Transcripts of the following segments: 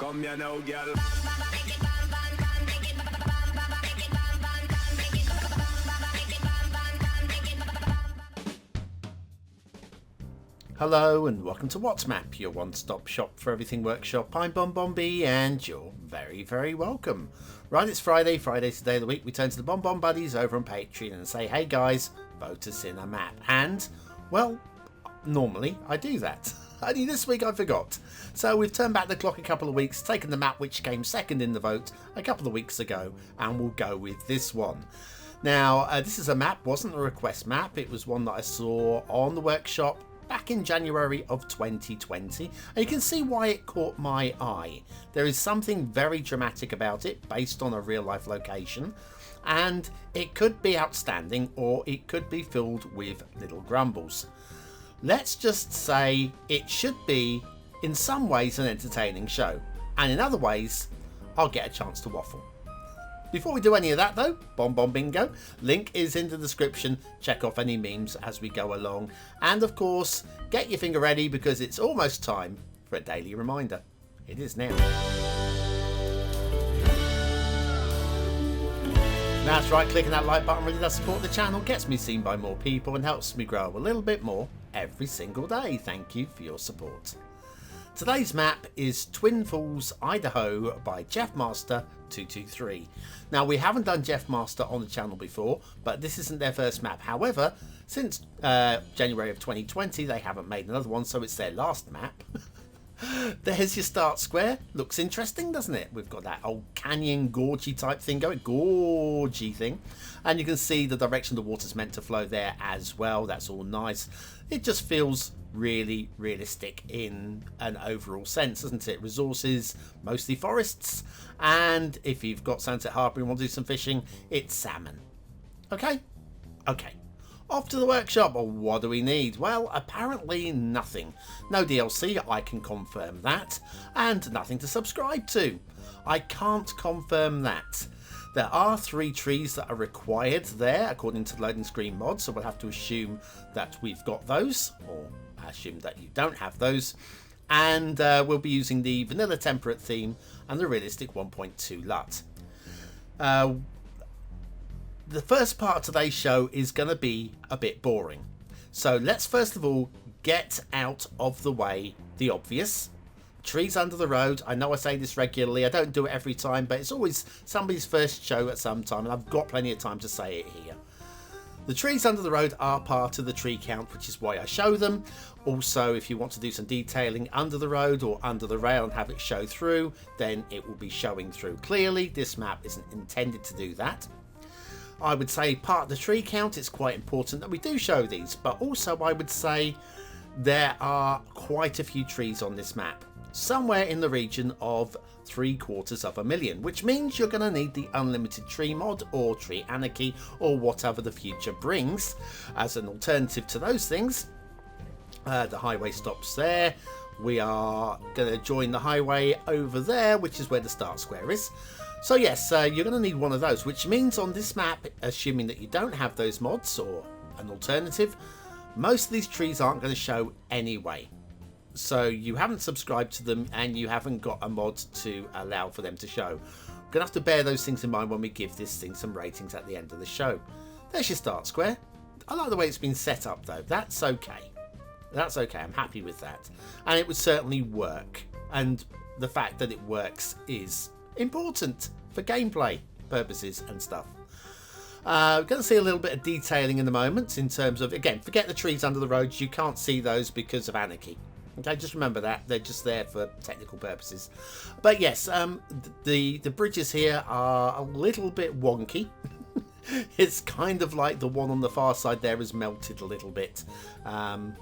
Come here now, girl. Hello and welcome to What's Map, your one-stop shop for everything workshop. I'm BonBonB and you're very, very welcome. Right, it's Friday. Friday's the day of the week. We turn to the BonBon buddies over on Patreon and say, hey guys, vote us in a map. And, well, normally I do that. Only this week I forgot. So we've turned back the clock a couple of weeks, taken the map which came second in the vote a couple of weeks ago, and we'll go with this one. Now, this is a map, wasn't a request map. It was one that I saw on the workshop back in January of 2020, and you can see why it caught my eye. There is something very dramatic about it based on a real life location, and it could be outstanding or it could be filled with little grumbles. Let's just say it should be in some ways an entertaining show, and in other ways I'll get a chance to waffle. Before we do any of that though, BonBonBingo, link is in the description. Check off any memes as we go along. And of course, get your finger ready because it's almost time for a daily reminder. It is now. That's right, clicking that like button really does support the channel, gets me seen by more people and helps me grow a little bit more every single day. Thank you for your support. Today's map is Twin Falls, Idaho by Jeffmaster 223. Now, we haven't done Jeffmaster on the channel before, but this isn't their first map. However, since January of 2020, they haven't made another one, so it's their last map. There's your start square. Looks interesting, doesn't it? We've got that old canyon gorgy type thing going, gorgy thing. And you can see the direction the water's meant to flow there as well. That's all nice. It just feels really realistic in an overall sense, doesn't it? Resources, mostly forests. And if you've got Sunset Harbour and want to do some fishing, it's salmon. Okay? Okay. Off to the workshop. Well, what do we need? Well, apparently nothing. No DLC, I can confirm that. And nothing to subscribe to. I can't confirm that. There are 3 trees that are required there, according to the loading screen mod, so we'll have to assume that we've got those, or assume that you don't have those. And we'll be using the vanilla temperate theme and the realistic 1.2 LUT. The first part of today's show is going to be a bit boring. So let's first of all get out of the way the obvious. Trees under the road. I know I say this regularly. I don't do it every time, but it's always somebody's first show at some time, and I've got plenty of time to say it here. The trees under the road are part of the tree count, which is why I show them. Also, if you want to do some detailing under the road or under the rail and have it show through, then it will be showing through clearly. This map isn't intended to do that. I would say part of the tree count, it's quite important that we do show these, but also I would say there are quite a few trees on this map, somewhere in the region of 750,000, which means you're going to need the unlimited tree mod or tree anarchy or whatever the future brings as an alternative to those things. The highway stops there. We are going to join the highway over there, which is where the start square is. So yes, you're going to need one of those, which means on this map, assuming that you don't have those mods or an alternative, most of these trees aren't going to show anyway. So you haven't subscribed to them and you haven't got a mod to allow for them to show. We're going to have to bear those things in mind when we give this thing some ratings at the end of the show. There's your start square. I like the way it's been set up though. That's okay. That's okay. I'm happy with that. And it would certainly work. And the fact that it works is important for gameplay purposes and stuff. We're going to see a little bit of detailing in the moment in terms of, again, forget the trees under the roads. You can't see those because of anarchy. Okay, just remember that. They're just there for technical purposes. But yes, the bridges here are a little bit wonky. It's kind of like the one on the far side there has melted a little bit. And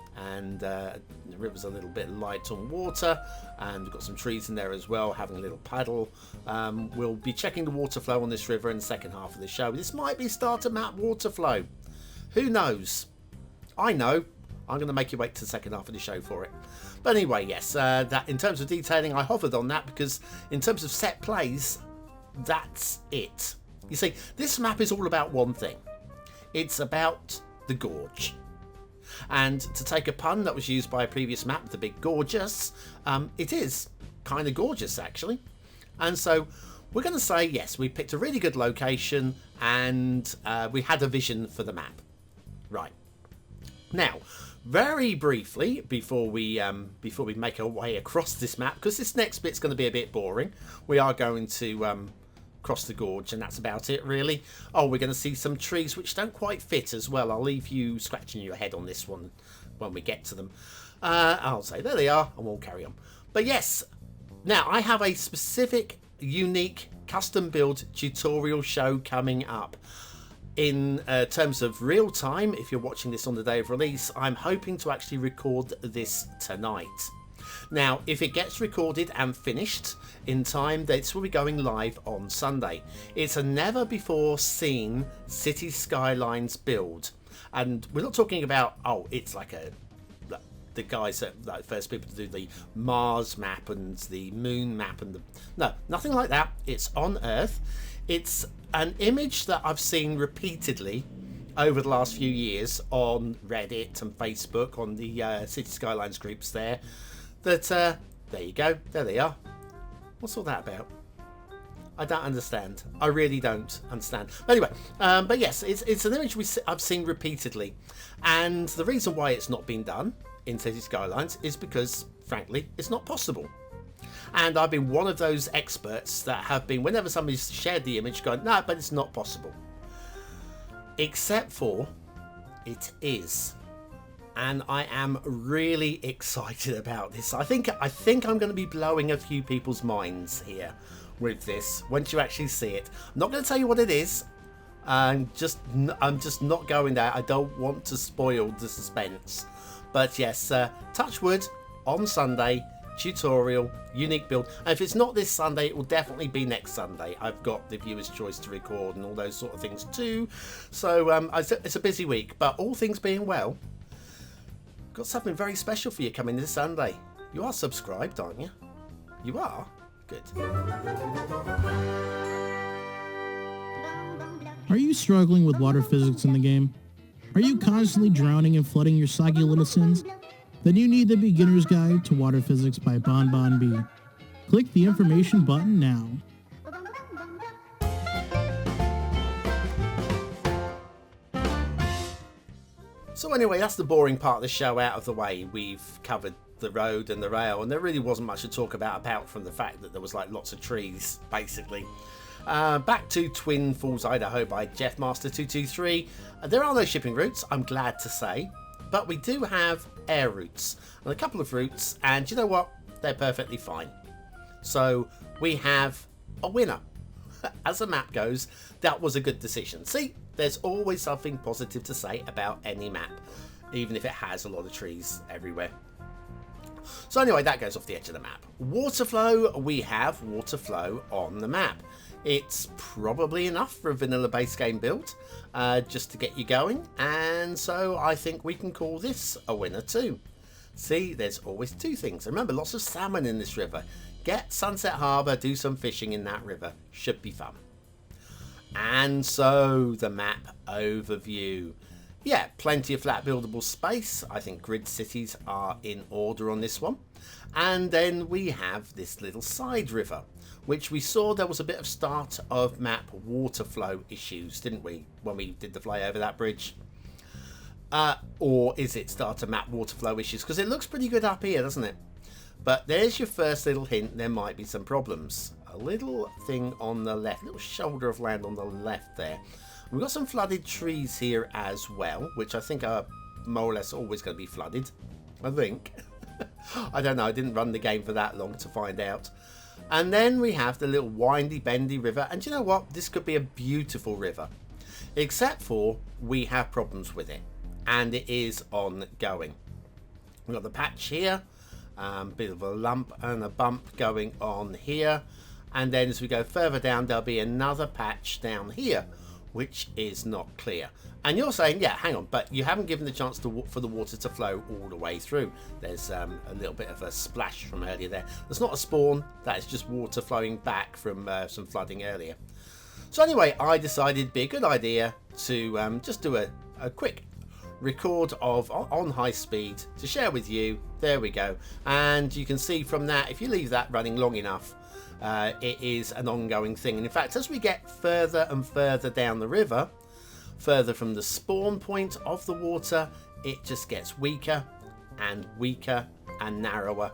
the river's a little bit light on water. And we've got some trees in there as well, having a little paddle. We'll be checking the water flow on this river in the second half of the show. This might be starter map water flow. Who knows? I know. I'm going to make you wait to the second half of the show for it. But anyway, yes, that in terms of detailing, I hovered on that because in terms of set plays, that's it. You see, this map is all about one thing. It's about the gorge. And to take a pun that was used by a previous map, the Big Gorgeous, it is kind of gorgeous, actually. And so we're going to say, yes, we picked a really good location, and we had a vision for the map. Right. Now, very briefly, before we make our way across this map, because this next bit's going to be a bit boring, we are going to cross the gorge, and that's about it, really. Oh, we're going to see some trees which don't quite fit as well. I'll leave you scratching your head on this one when we get to them. I'll say, there they are, and we'll carry on. But yes, now I have a specific, unique, custom-built tutorial show coming up. In terms of real time, if you're watching this on the day of release, I'm hoping to actually record this tonight. Now, if it gets recorded and finished in time, this will be going live on Sunday. It's a never before seen Cities Skylines build. And we're not talking about, oh, it's like the guys that like first people to do the Mars map and the Moon map and no, nothing like that. It's on Earth. It's an image that I've seen repeatedly over the last few years on Reddit and Facebook, on the Cities Skylines groups there. That there you go, there they are. What's all that about? I don't understand. I really don't understand. But anyway, but yes, it's an image I've seen repeatedly, and the reason why it's not been done in Cities Skylines is because, frankly, it's not possible. And I've been one of those experts that have been, whenever somebody's shared the image, going, no, but it's not possible. Except for it is. And I am really excited about this. I think I'm going to be blowing a few people's minds here with this once you actually see it. I'm not going to tell you what it is. I'm just not going there. I don't want to spoil the suspense. But yes, touch wood, on Sunday, tutorial, unique build. And if it's not this Sunday, it will definitely be next Sunday. I've got the viewer's choice to record and all those sort of things too. So it's a busy week, but all things being well, got something very special for you coming this Sunday. You are subscribed, aren't you? You are? Good. Are you struggling with water physics in the game? Are you constantly drowning and flooding your soggy little sins? Then you need the Beginner's Guide to Water Physics by BonBonB. Click the information button now. So anyway, that's the boring part of the show out of the way. We've covered the road and the rail, and there really wasn't much to talk about from the fact that there was like lots of trees, basically. Back to Twin Falls, Idaho by Jeffmaster 223. There are no shipping routes, I'm glad to say, but we do have air routes and a couple of routes, and you know what? They're perfectly fine. So we have a winner. As the map goes, that was a good decision. See, there's always something positive to say about any map, even if it has a lot of trees everywhere. So anyway, that goes off the edge of the map. Water flow, we have water flow on the map. It's probably enough for a vanilla base game build, just to get you going, and so I think we can call this a winner too. See, there's always two things. Remember, lots of salmon in this river. Get Sunset Harbour, do some fishing in that river. Should be fun. And so, the map overview. Yeah, plenty of flat buildable space. I think grid cities are in order on this one. And then we have this little side river, which we saw there was a bit of start of map water flow issues, didn't we, when we did the fly over that bridge? Or is it start of map water flow issues? Because it looks pretty good up here, doesn't it? But there's your first little hint, there might be some problems. A little thing on the left, little shoulder of land on the left there. We've got some flooded trees here as well, which I think are more or less always going to be flooded. I think. I don't know, I didn't run the game for that long to find out. And then we have the little windy, bendy river. And you know what? This could be a beautiful river. Except for we have problems with it. And it is ongoing. We've got the patch here. Bit of a lump and a bump going on here. And then as we go further down, there'll be another patch down here, which is not clear. And you're saying, yeah, hang on, but you haven't given the chance for the water to flow all the way through. There's a little bit of a splash from earlier there. That's not a spawn, that is just water flowing back from some flooding earlier. So anyway, I decided it'd be a good idea to just do a quick record of on high speed to share with you. There we go. And you can see from that, if you leave that running long enough, it is an ongoing thing. And in fact, as we get further and further down the river, further from the spawn point of the water, it just gets weaker and weaker and narrower.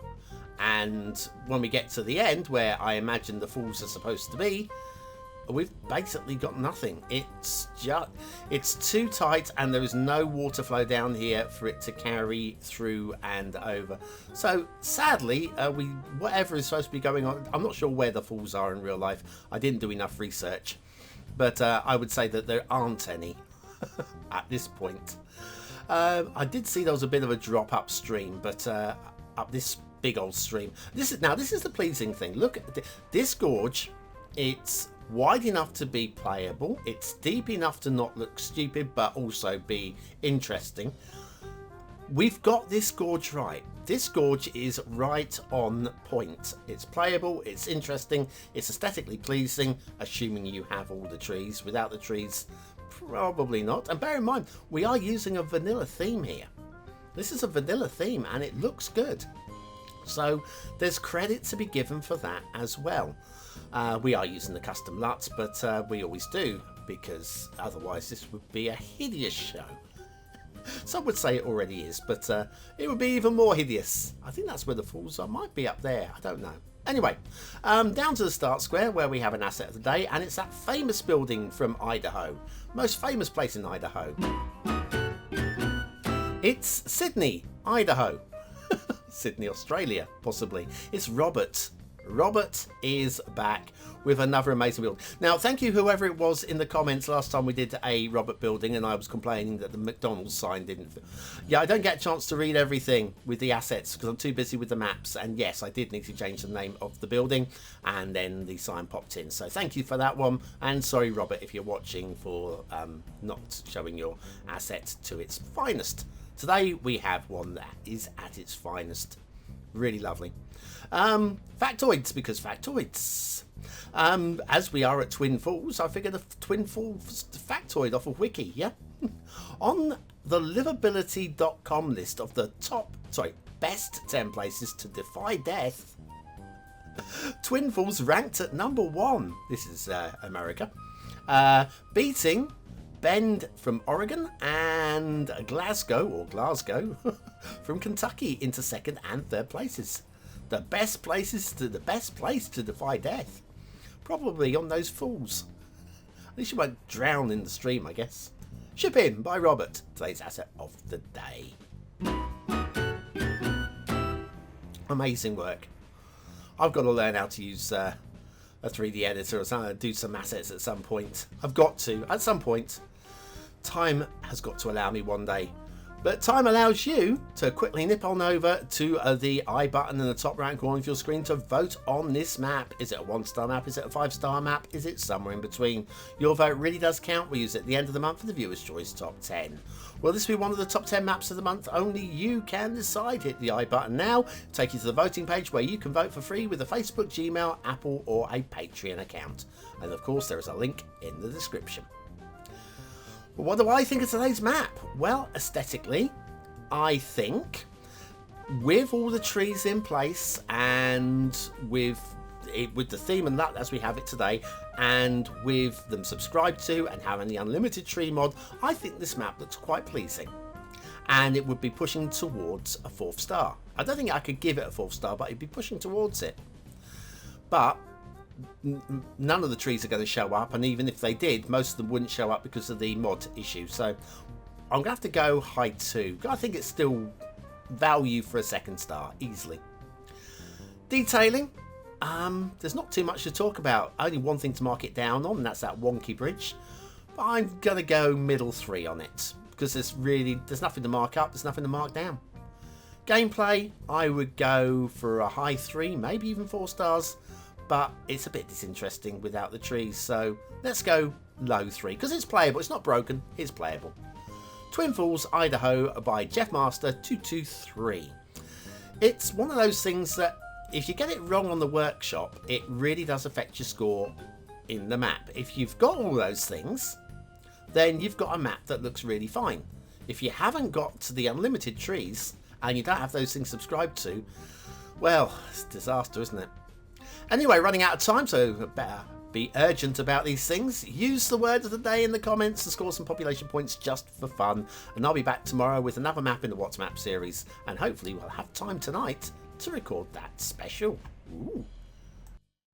And when we get to the end, where I imagine the falls are supposed to be, we've basically got nothing. It's too tight, and there is no water flow down here for it to carry through and over. So sadly, whatever is supposed to be going on, I'm not sure where the falls are in real life. I didn't do enough research, but I would say that there aren't any at this point. I did see there was a bit of a drop upstream, but up this big old stream. This is the pleasing thing. Look at this gorge. It's wide enough to be playable. It's deep enough to not look stupid, but also be interesting. We've got this gorge right. This gorge is right on point. It's playable, it's interesting, it's aesthetically pleasing, assuming you have all the trees. Without the trees, probably not. And bear in mind, we are using a vanilla theme here. This is a vanilla theme, and it looks good. So there's credit to be given for that as well. We are using the custom LUTs, but we always do, because otherwise this would be a hideous show. Some would say it already is, but it would be even more hideous. I think that's where the falls are. Might be up there. I don't know. Anyway, down to the start square, where we have an asset of the day, and it's that famous building from Idaho. Most famous place in Idaho. It's Sydney, Idaho. Sydney, Australia, possibly. It's Robert. Robert is back with another amazing build. Now, thank you whoever it was in the comments last time we did a Robert building, and I was complaining that the McDonald's sign didn't fit. Yeah, I don't get a chance to read everything with the assets because I'm too busy with the maps. And yes, I did need to change the name of the building, and then the sign popped in. So thank you for that one. And sorry, Robert, if you're watching, for not showing your asset to its finest. Today we have one that is at its finest. Really lovely. Factoids, because factoids. As we are at Twin Falls, I figured the Twin Falls factoid off of Wiki, yeah? On the livability.com list of the best 10 places to defy death, Twin Falls ranked at number 1. This is America. Beating Bend from Oregon and Glasgow from Kentucky into second and third places. The best place to defy death. Probably on those falls. At least you won't drown in the stream, I guess. Ship in by Robert, today's asset of the day. Amazing work. I've got to learn how to use a 3D editor or something, do some assets at some point. I've got to, at some point. Time has got to allow me one day. But time allows you to quickly nip on over to the I button in the top right corner of your screen to vote on this map. Is it a 1-star map? Is it a 5-star map? Is it somewhere in between? Your vote really does count. We use it at the end of the month for the Viewer's Choice Top 10. Will this be one of the top 10 maps of the month? Only you can decide. Hit the I button now. Take you to the voting page where you can vote for free with a Facebook, Gmail, Apple or a Patreon account. And of course there is a link in the description. What do I think of today's map? Well, aesthetically, I think with all the trees in place and with the theme and that as we have it today, and with them subscribed to and having the unlimited tree mod, I think this map looks quite pleasing. And it would be pushing towards a 4th star. I don't think I could give it a 4th star, but it'd be pushing towards it. But none of the trees are going to show up, and even if they did, most of them wouldn't show up because of the mod issue. So I'm going to have to go high 2. I think it's still value for a 2nd star, easily. Detailing, there's not too much to talk about. Only one thing to mark it down on, and that's that wonky bridge. But I'm going to go middle 3 on it, because there's nothing to mark up, there's nothing to mark down. Gameplay, I would go for a high 3, maybe even 4 stars. But it's a bit disinteresting without the trees, so let's go low 3, because it's playable. It's not broken, it's playable. Twin Falls, Idaho by Jeffmaster 223. It's one of those things that if you get it wrong on the workshop, it really does affect your score in the map. If you've got all those things, then you've got a map that looks really fine. If you haven't got to the unlimited trees and you don't have those things subscribed to, well, it's a disaster, isn't it? Anyway, running out of time, so better be urgent about these things. Use the word of the day in the comments and score some population points just for fun. And I'll be back tomorrow with another map in the What's Map series. And hopefully we'll have time tonight to record that special. Ooh.